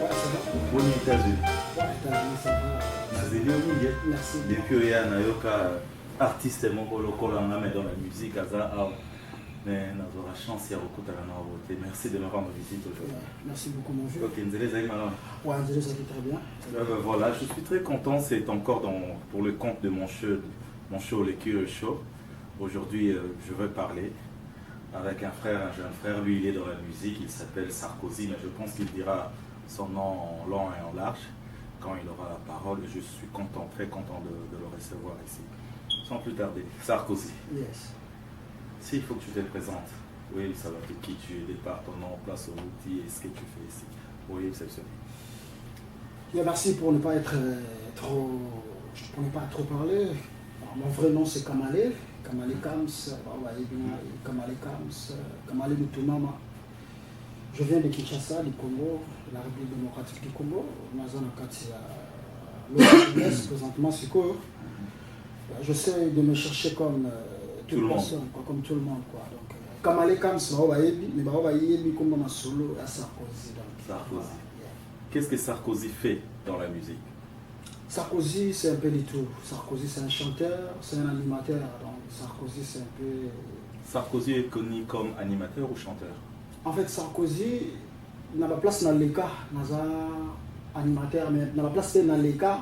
Aux États-Unis. États-Unis, ça va. Merci. Depuis il y a un artiste mais dans la musique, mais nous avons la chance de rencontrer. Merci de me rendre visite aujourd'hui. Merci beaucoup, mon vieux. Ok, ouais, ça fait très bien. Voilà, je suis très content. C'est encore pour le compte de mon show, le Cure Show. Aujourd'hui, je vais parler avec un jeune frère. Lui, il est dans la musique. Il s'appelle Sarkozy, mais je pense qu'il dira son nom en long et en large quand il aura la parole. Je suis content, très content de le recevoir ici. Sans plus tarder, Sarkozy. Yes. S'il faut que tu te présentes, oui, ça va te qui tu es, départ, ton nom, place au outil et ce que tu fais ici. Oui, exceptionnel. Merci pour ne pas être pour ne pas trop parler. Alors, mon vrai nom c'est Kamale Kams, Kamale Mutumama. Je viens de Kinshasa, du Congo, la République démocratique du Congo. Présentement, c'est quoi? J'essaie de me chercher comme toute personne, comme tout le monde. Quoi. Donc, Kamale Kams, mais comme un solo à Sarkozy. Sarkozy. Qu'est-ce que Sarkozy fait dans la musique? Sarkozy, c'est un peu du tout. Sarkozy, c'est un chanteur, c'est un animateur. Donc, Sarkozy, c'est un peu... Sarkozy est connu comme animateur ou chanteur? En fait, Sarkozy, n'a pas place dans les cas, dans un animateur, mais dans la place dans les cas,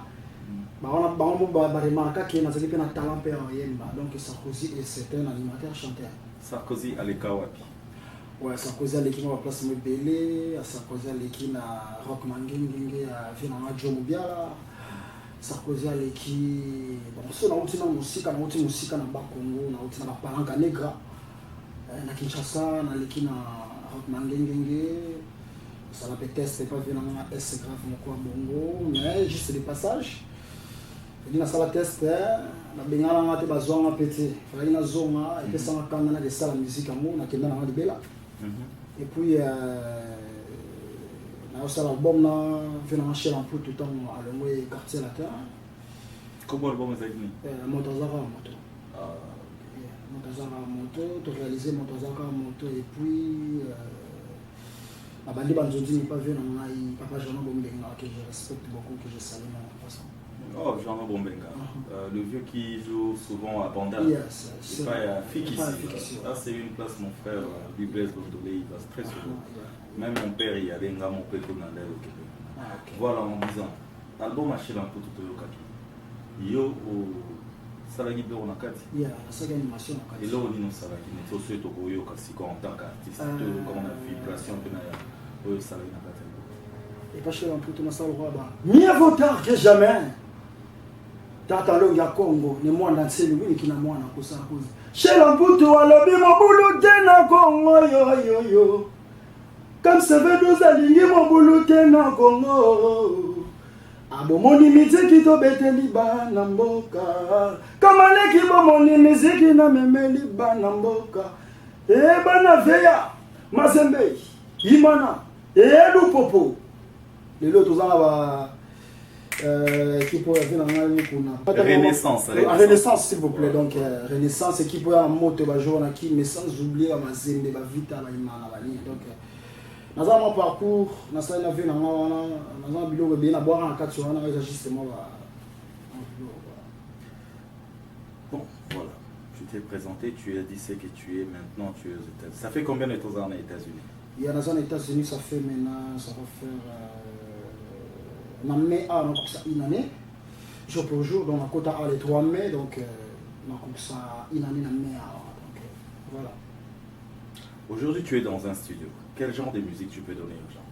on a remarqué qu'il y a un talent. Donc, Sarkozy, c'est un animateur chanteur. Sarkozy a les cas wapi? Ouais, Sarkozy a l'équipe à la place de Belé, Sarkozy a l'équipe à Rock Mangenge, à Vinama Joe Mubiala, Sarkozy a l'équipe. Bon, on a aussi la musique, on a aussi la musique dans le Congo, on a aussi la Palanca Negra, na Kinshasa, on a l'équipe à Rock Mangenge, ça l'a peut-être c'est pas Vinama S grave mon bongo, mais juste des passages. Il y a un test, la bengala a été besoin de péter. Il y a une zone, et puis ça m'a quand même de la musique à moi, on a qui est dans la bella. Et puis, l'album là, je vais marcher un peu tout le temps à le quartier latin. Comment l'album est venu? Montazara Moto. Montazara Moto, tu réalises Montazara Moto, et puis, la bande Banzodi n'est pas venue, Papa Jean Bombenga, que je respecte beaucoup, que je salue en passant. Oh, Jean Bombenga, le vieux qui joue souvent à Bandal. Yes, c'est pas à Fiki ici. Là, c'est une place, mon frère, lui Blaise Bondolé, il passe très souvent. Même mon père, il y avait un gars, mon père, au Québec. Voilà, en disant, l'album a acheté un peu tout le Kaki. Yo, Salagi Bero Nakati. Il y a une animation. Et là, on dit non, Salagi, mais tout ce qui est au Kasi, en tant qu'artiste, comme on a vibration, on a Salagi Nakati. Et pas chez un peu tout le monde, mieux vaut tard que jamais. Tata longa Congo ni mwana nseli wini kina mwana kusakuzi shela mputu alobi mobulu tena Congo yo comme se veut nous aligner mobulu tena Congo abomoni miziki to beteli bana mboka kama leki bomoni miziki na memeli bana mboka bana veya mazembe imana lupopo lelo tozanga ba équipe Renaissance. Renaissance, s'il vous plaît. Donc, Renaissance, équipe à moto, mais sans oublier ma zine, ma vita, ma imana. Donc, dans un parcours, dans un avion, dans un bureau, bien à boire en 4 jours, on a justement. Bon, voilà. Tu t'es présenté, tu as dit ce que tu es maintenant, tu es aux États-Unis. Ça fait combien de temps aux États-Unis? Il y a dans les États-Unis, ça fait maintenant, ça va faire. Mai a une année, jour pour jour, donc à côté à les 3 mai, donc on a ça une année dans mai. Donc voilà. Aujourd'hui, tu es dans un studio. Quel genre de musique tu peux donner aux gens?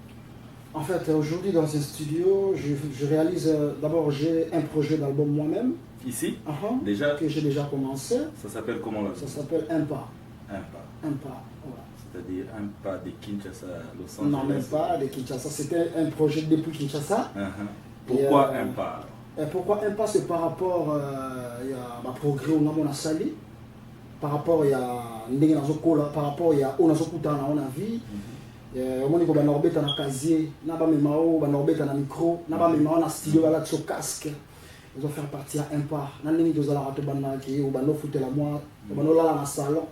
En fait, aujourd'hui dans un studio, je réalise d'abord j'ai un projet d'album moi-même. Ici? Déjà? Que j'ai déjà commencé. Ça s'appelle comment là? Ça s'appelle Un Pas. Un Pas. Un Pas, voilà. C'est-à-dire Un Pas de Kinshasa à Los Angeles? Non, même pas de Kinshasa. C'était un projet depuis Kinshasa. Pourquoi Un Pas? Pourquoi Un Pas? C'est par rapport à ma progrès au Namona Sali. Par rapport à Ndenge Nazokola. Par rapport à Onazokutana on a vie. On a un orbite dans casier, on a un orbite dans micro, on a un studio dans le casque. Ils ont fait partie à Un Pas. On a un salon.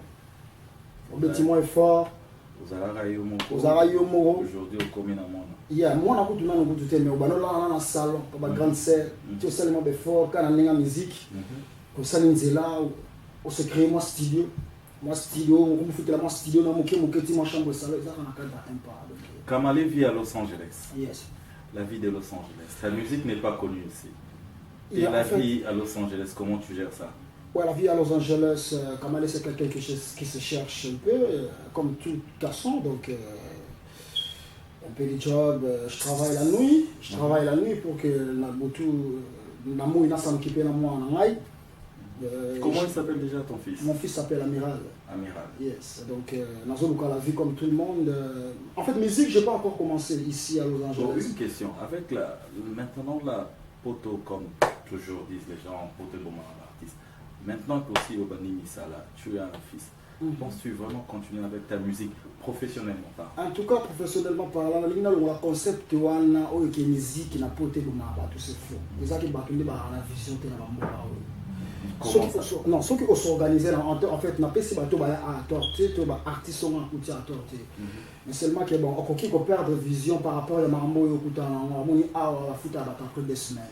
Le bâtiment est fort. ozala yo moko aujourd'hui okomi na mwana ya mwana kutu nanu kutu te mais obanola na salon ba grande sœur tu sais le before kana ninga musique ko sali nzela o se créer moi studio on me foutre la studio na moké ti ma chambre salon ça na cadre un pas donc Kamale vit à Los Angeles. Yes. La vie de Los Angeles. Ta musique n'est pas connue ici. Et la vie à Los Angeles, comment tu gères ça? Ouais, la vie à Los Angeles, Kamale c'est quelqu'un qui se cherche un peu, comme tout garçon, donc un peu de job, je travaille la nuit pour que la mouille n'a s'occuper de moi en aïe. Comment il s'appelle déjà ton fils? Mon fils s'appelle Amiral. Amiral. Yes, donc dans la vie comme tout le monde. En fait, musique, je n'ai pas encore commencé ici à Los Angeles. Bon, une question, avec maintenant la poteau, comme toujours disent les gens, poteau comme un artiste, maintenant qu'aussi au Banini Sala, tu as un fils. Penses-tu vraiment continuer avec ta musique professionnellement parlant? En tout cas, professionnellement parlant, le concept de la musique n'a pas été tout ce faux. Les gens qui battent la vision de la non, ceux qui s'organisent en fait, n'a pas si bateau à torter, artistes sont à torter. Mais seulement que bon, on peut perdre vision par rapport à mambo et à foutre après des semaines.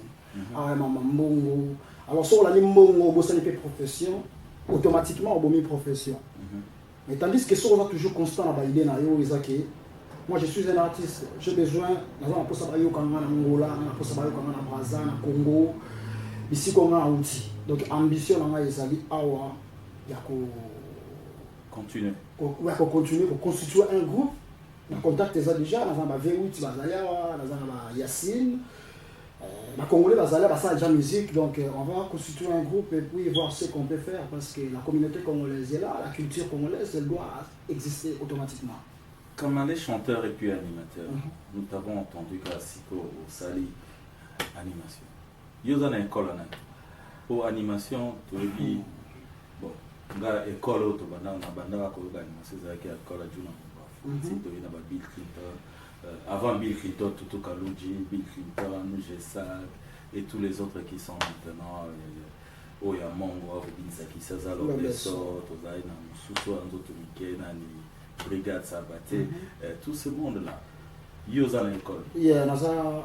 Alors sur la ligne profession, automatiquement on a profession. Mais tandis que sur on toujours constant à l'idée moi je suis un artiste, j'ai besoin pour ça au Angola, pour ça au Brazza, au Congo, ici comme un outil. Donc ambition on a ezali awa ya ko continuer. Ouais, pour continuer pour constituer un groupe. On contacte déjà dans un V8 bazaya, dans un Yacine. Les Congolais bazaya ça déjà musique, donc on va constituer un groupe et puis voir ce qu'on peut faire parce que la communauté congolaise est là, la culture congolaise elle doit exister automatiquement. Comme les chanteurs et puis animateurs, nous t'avons entendu grâce au Sali animation. Yo dans école là. Pour animation, tu as dit, bon, l'école où tu as animation, c'est l'école à Juna. Tu as Bill Clinton, avant Bill Clinton, Tutu Kaluji, Bill Clinton, Gessak, et tous les autres qui sont maintenant, Oya Mongo, Binsaki, Sazalo, Besso, Tozaina, Moussousso, Anzotomike, Nani, Brigade Sabaté, tout ce monde-là. Ils sont à l'école.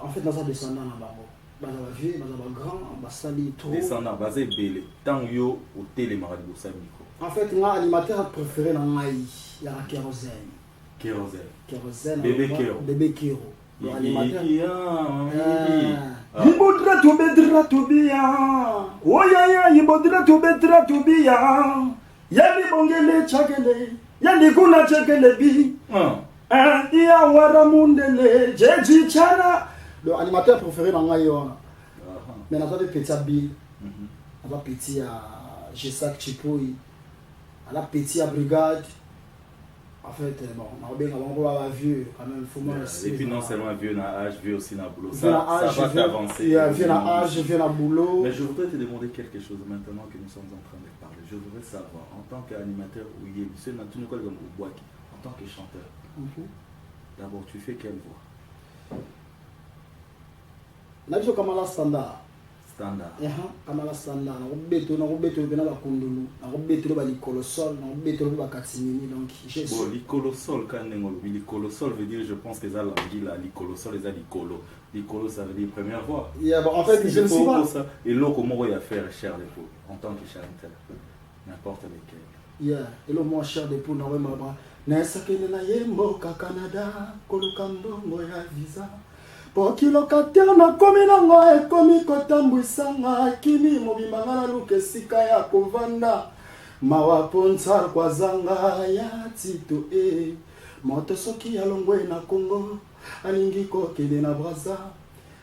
En fait, nous avons descendu en bas. Baza vieux, baza grand, basali trop. Descendant, basé belé. Tant yo au télémarade au Samiko. En fait, moi animateur préféré dans Maï, il y a Kérosène. Kérosène. Bébé Kéro. Animateur. Ibodra to bedra to biya. Oyaya ibodra to bedra to biya. Yali bongele chakele, yali kuna chakele bi. Ya waramundele, jeji chana. Le animateur préféré dans Maïon. Mais nous avons petit à Bill, nous avons petit à Gessak Chipoui, nous avons petit à Brigade. En fait, bon, on va vieux quand même. Et puis non seulement vieux dans l'âge, vieux aussi dans le boulot. Ça va t'avancer. Vieux dans l'âge, vieux dans le boulot. Mais je voudrais te demander quelque chose maintenant que nous sommes en train de parler. Je voudrais savoir, en tant qu'animateur, en tant que chanteur, d'abord tu fais quelle voix? Nabiso Kamala standard. Standard. Kamala standard. Na beto bena ba kundulu. Na beto ba likolosol, na beto ba katimini donc j'ai. Bon, likolosol quand ngolo, likolosol veut dire je pense que ça langue là, likolosol ça likolo. Likolo ça veut dire première voix. Yeah, bon en fait je ne sais pas. Et là comment il y a faire cher de poule en tant que chanteur. N'importe lequel. Yeah, et le moi cher de poule na we maba. Na sakene na yembo ka Canada, kolokambongo ya visa. Pour qui locataire na komi nango ekomi kotambwisanga kimi mobimba na luke sika ya kovanda mawa pontsar kwa zanga ya tito moto soki ya longwe na Congo alingi kokende na Brazza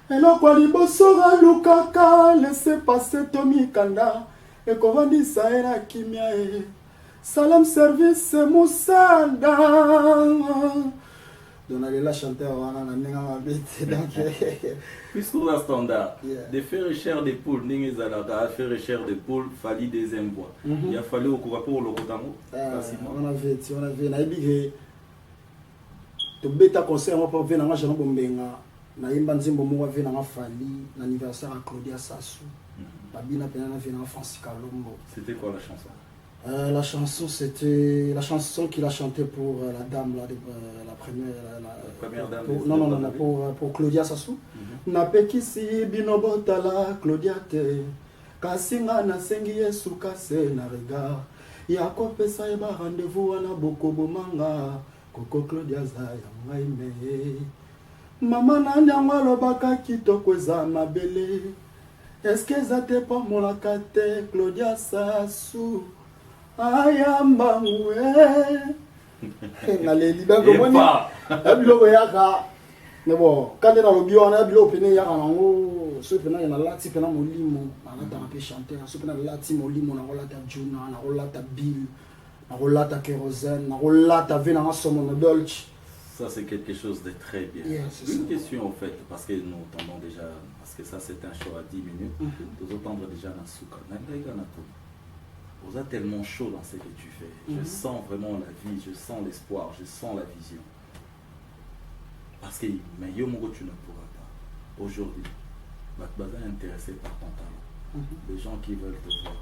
eloko liboso lukaka laisse passer tomikanda ekovandisa na kimia salam service musanda. Donc la chanteur on a un bête donc puisqu'on a standard de faire cher des poules n'ingezalaka faire cher des poules fallait deuxième voix il a fallu au couvre pour le rotango facilement on avait na ibige to beta concert on peut venir na jana bombenga na imba nzimbo mo venir na fali l'anniversaire à Claudia Sassou babina pena na venir na Francis Kalombo. C'était quoi la chanson? La chanson, c'était la chanson qu'il a chantée pour la dame, la première, Première dame. Pour Claudia Sassou. Napekisi binobotala Claudia te, kasinga na sengi Yesu kase na regard. Yako pesa eba rendez-vous wana bokobo manga, koko Claudia za ya ngaime. Mama na nyango alobaka kitoko eza mabele. Est-ce que ça te pas mon akate Claudia Sassou? Ayamba mwe na le liba komoni abilo yaka mais bon quand on a le bio on a bilo pene yaka nango so pena na lati pena molimo na ta pe chanter so pena lati molimo na rolata juna na rolata bill na rolata kérosène na rolata vina na somo na dolce. Ça c'est quelque chose de très bien. Une question en fait, parce que nous entendons déjà, parce que ça c'est un show à 10 minutes, nous entendons déjà Nasuka. Vous êtes tellement chaud dans ce que tu fais. Je sens vraiment la vie, je sens l'espoir, je sens la vision. Parce que, mais Yomogo, tu ne pourras pas. Aujourd'hui, Batbaza est intéressé par ton talent. Les gens qui veulent te voir,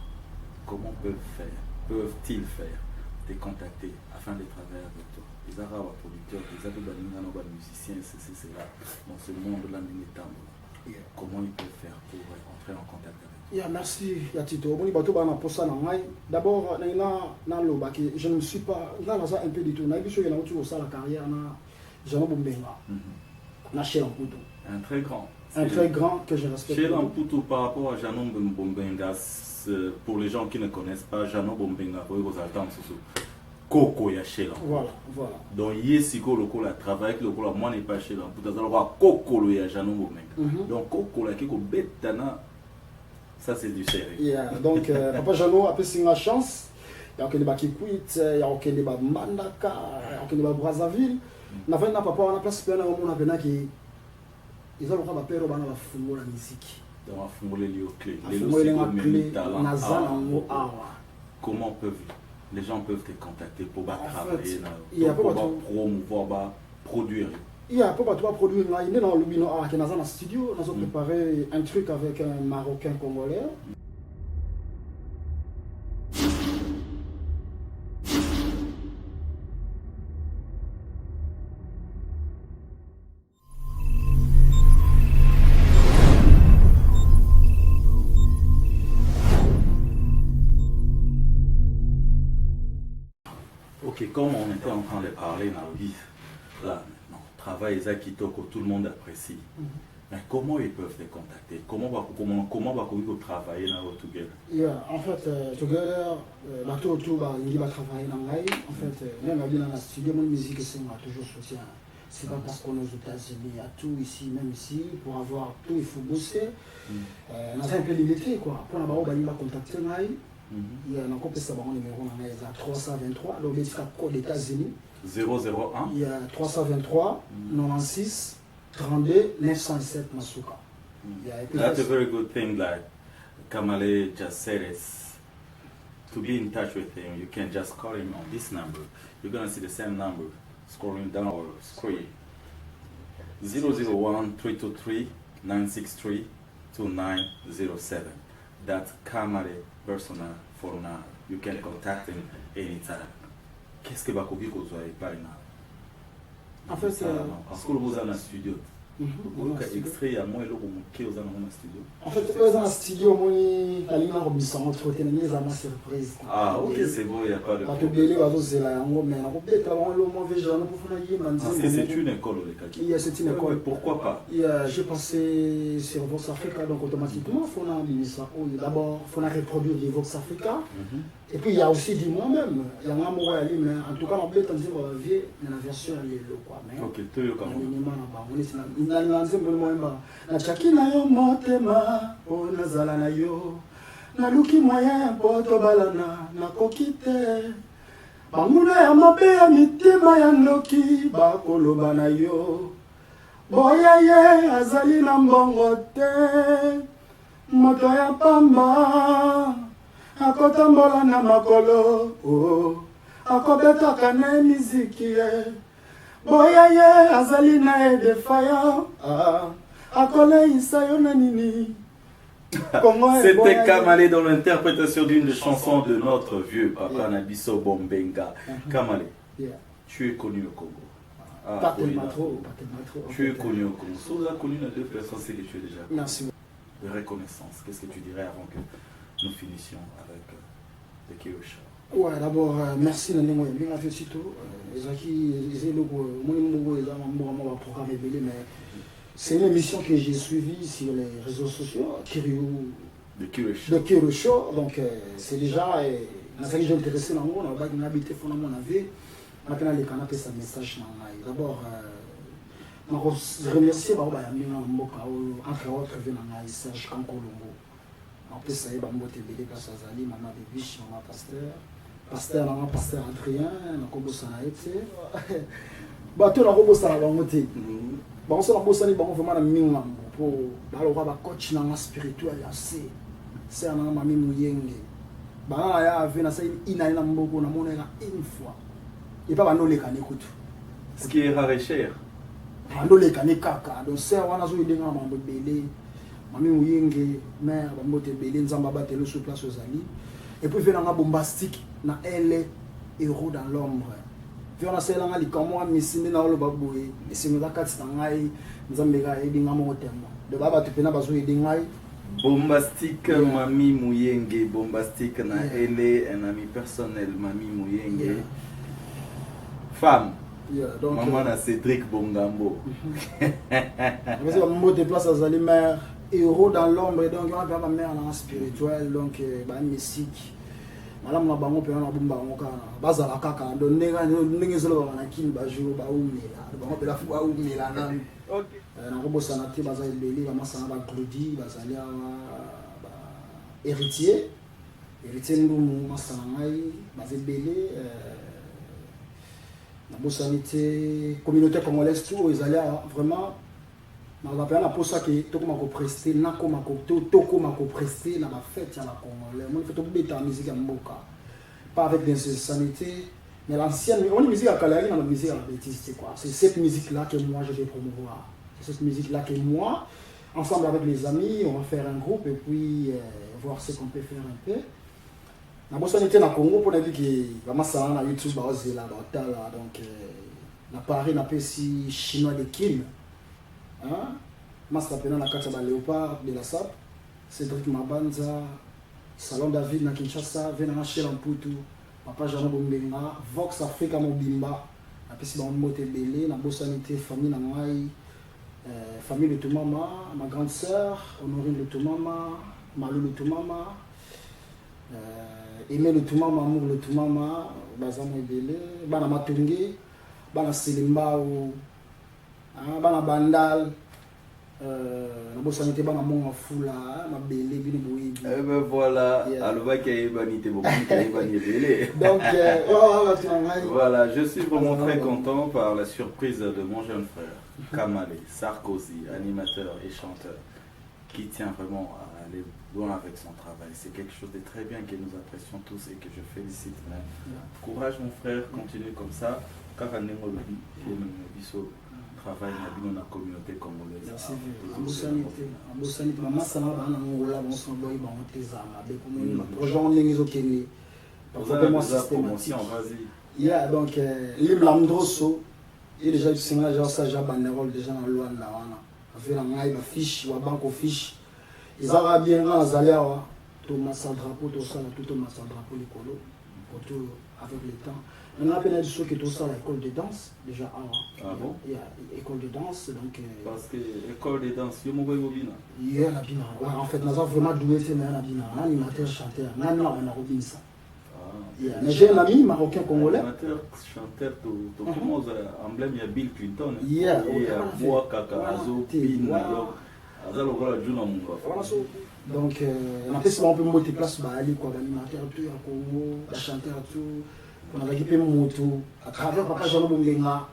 comment peuvent-ils faire te contacter afin de travailler avec toi? Les arabes producteurs, les arabes musiciens, c'est là, dans ce monde-là, comment ils peuvent faire pour entrer en contact avec toi? Merci, Yatito. D'abord, je ne me suis pas un peu du tout. Je la carrière Jano Bombenga. Un très grand. Un très grand que je respecte. Chez Lamputo, par rapport à Jano Bombenga, pour les gens qui ne connaissent pas, Jano Bombenga, pour vous attendre, Koko ya chez Voilà. Donc, Yesiko loko la travail, loko la moi n'est pas chez Lamputo, alors Koko lo ya Jano Bombenga. Donc, Koko la kiko betana. Ça, c'est du sérieux. Donc, Papa Jano a peu la chance. Il y a des Kikwit, il y a des Mandaka, il y a des Brazzaville. Nous avons papa place qui ils ont le droit de faire la musique. Donc, comment les gens peuvent te contacter pour travailler, pour promouvoir, produire? Il y a pas de produire là, il est dans le bino qui est dans un studio, nous avons préparé un truc avec un Marocain congolais. Ok, comme on était en train de parler dans le livre, là, travail Kitoko, tout le monde apprécie. Mais comment ils peuvent te contacter? Comment va travailler dans Together? En fait, Together, tout va travailler dans l'AI. En fait, même dans la studio, mon musique, c'est toujours soutien. C'est pas parce qu'on est aux États-Unis, il y a tout ici, même ici, pour avoir tout, il faut bosser. On a un peu limité, quoi. Pour la barre, on va contacter l'AI. Il y a un numéro 323, le code des États-Unis. 001. Il y a 323 96 32 907 Masuka. That's a very good thing that Kamale just said. It's to be in touch with him, you can just call him on this number. You're going to see the same number scrolling down our screen. 001 323 963 2907. That's Kamale Persona for now. You can contact him anytime. Qu'est-ce que Bakobi vous avez pas en fait, parce que vous avez un studio. Extrait à moi et l'autre qui est dans studio. En fait, dans un studio, moi, la ligne Robinson entretenir les amas surprise. Ah, ok, c'est bon, il n'y a pas de problème. Parce que c'est une école, les cas. C'est une école. Pourquoi pas? J'ai passé sur Vox Africa, donc automatiquement, il faut d'abord reproduire les Vox Africa. Et puis il y a aussi du moi-même. Il y a un amour à lui, mais en tout cas, on peut dire que la version est là. Ok, tu es comme nachaki na yo motema po nazala na yo naluki moyen po tobalana nakoki te banguna ya mabe ya mitima ya ndoki bakoloba na yo boya ye azali na mbongo te moto ya pamba akotambola na makolo akobetaka na miziki ye boya ye azali na defiant akoleisa yo na nini C'était Kamale dans l'interprétation d'une chanson de notre vieux papa Nabiso Bombenga. Kamale, tu es connu au Congo. Pas tellement trop. Tu es connu au Congo. Si vous avez connu les deux personnes, c'est que tu es déjà connu. Merci. De reconnaissance, qu'est-ce que tu dirais avant que nous finissions avec le Kirosha? Ouais, d'abord, merci de nous bien fait surtout. C'est une émission que j'ai suivie sur les réseaux sociaux, de Kirosha. Donc, c'est déjà. Je suis intéressé dans le monde, on a habité fondamentalement dans la vie. Maintenant, les canapés, ça message. D'abord, je remercie entre autres Serge Kankolongo. En plus, ça y est, je place à Zali, maman de Biche, maman pasteur, pasteur Adrien, on a ça a été. Bateau, on a ça a été. Bon, ça a été vraiment un pour le coach spirituel, c'est un mamie mouyenge. Bah, il y a une fois. Et pas nous les canets. Ce qui est rare et cher. Ando le kane kaka donc c'est wana zo idenga mambo belé mami muyenge mère bambote belé nzamba batelo sur place aux ali et puis venanga bombastique na elle héros dans l'ombre viona sela nga likamwa misimi na lo baboye misimi za kati na ngai nzambe ga edinga mo tembo de baba tu pena bazo edinga bombastique mami muyenge bombastique na elle un ami personnel mami muyenge femme. Donc, maman a Cédric Bongambo. Parce que je déplace à Zalimère, héros dans l'ombre, et donc on a ma mère en spirituel, donc mystique. Madame la bango peut en bomba en cas, bazala kaka, donc n'engagez le na kin bajou ba oumela, bango peut la fois oumela nan. OK. Na robo sanati bazali belé, maman sana ba Claudie, bazali héritier ndou masana ngai, bazali belé la communauté congolaise tout ils allaient vraiment on a pas pour ça que tout comme on prester na comme tout comme on prester na la fête ya la congolais moi il faut tout bêta musique ya mboka pas avec des sanité mais l'ancienne on musique à Kalari dans la musique à bêtise c'est quoi c'est cette musique là que moi je vais promouvoir c'est cette musique là que moi ensemble avec les amis on va faire un groupe et puis voir ce qu'on peut faire un peu. Na bossanité na Congo pour dire que vraiment ça na YouTube bazela batala donc na Paris na pesi chinois de Kim hein masa pena na kata ba léopard de la SAP Cédric Mabanza Salon David na Kinshasa vena na Shell Mputu papa Jean Bombenga Vox Africa Mobimba na pesi ba moté belé na bossanité famille na ngai famille de Toumama ma grande sœur Honorine de Toumama Malou de Toumama aimer le Toumama, amour le Toumama, Bazamo Ebele, Bana Matungi, Bana Selimbao, Bana Bandal, na bosanité Bana Monga Fula, ma Belé, Bini Bouibi. Eh ben voilà, Alva qui a banité beaucoup, qui a banité. Donc, voilà, je suis vraiment très content par la surprise de mon jeune frère, Kamale Sarkozy, animateur et chanteur, qui tient vraiment à aller loin avec son travail. C'est quelque chose de très bien que nous apprécions tous et que je félicite. Courage mon frère, continue comme ça. Car on travail dans la communauté congolaise. Merci. En sanité, maman ça va dans Angola, on s'en doit y avoir des armes. Pour gens les okene. Promotion, vas-y. Il y a donc l'Imlamdroso. Il y a déjà eu 5 ans, ça j'ai banderole déjà dans Luanda. Avec la fiche, ou la banque aux fiches. Ils ont bien Azalia, tout massa drapeau, tout ça, tout massa drapeau, les colos, tout avec le temps. On a appelé ceux qui tout ça l'école de danse, déjà avant. Ah bon? Il y a école de danse, donc. Parce que l'école de danse, il y a mon bobina. Il y a la bina. En fait, nous avons vraiment doué, c'est un bina, un animateur, chanteur, un an, on a robin ça. Mais j'ai un ami marocain congolais. Animateur, chanteur, tout comment emblème, il y a Bill Clinton. Il y a Bois, Kaka, Azo, Pin, donc, on a fait ça, on peut monter place, l'animateur, tout, à Congo, le chanteur, tout. On a équipé mon moto à travers Papa Jean Bombenga.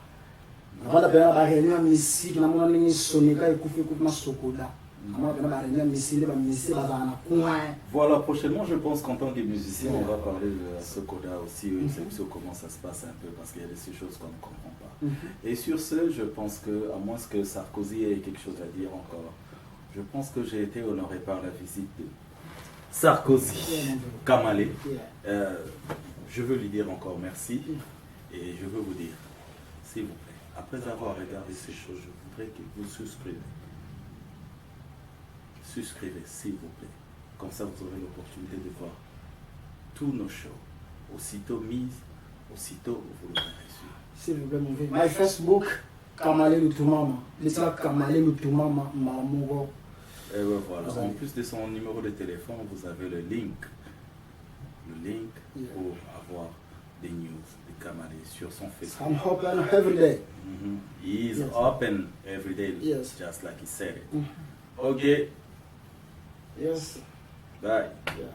On a fait la réunion à Messi, on a fait Sonika et Koufé Koufma Sokoda. On a fait la réunion à Messi, les Messi, voilà, prochainement, je pense qu'en tant que musicien, on va parler de Sokoda aussi, comment ça se passe un peu, parce qu'il y a des choses qu'on ne comprend pas. Et sur ce, je pense que, à moins que Sarkozy ait quelque chose à dire encore, Je pense que j'ai été honoré par la visite de Sarkozy, Kamale. Je veux lui dire encore merci et je veux vous dire, s'il vous plaît, après avoir regardé ces choses, je voudrais que vous souscrivez. Souscrivez, s'il vous plaît. Comme ça, vous aurez l'opportunité de voir tous nos shows. Aussitôt mises, aussitôt vous l'aurez reçu. S'il vous plaît, mon vieux. My Facebook, Kamale Lutumama. L'Islam Kamale Lutumama, Mamogo. Et ben voilà. En plus de son numéro de téléphone, vous avez le link. Le link pour avoir des news de Kamale sur son Facebook. I'm open every day. He is open every day, just like he said it. Okay. Yes. Bye. Yeah.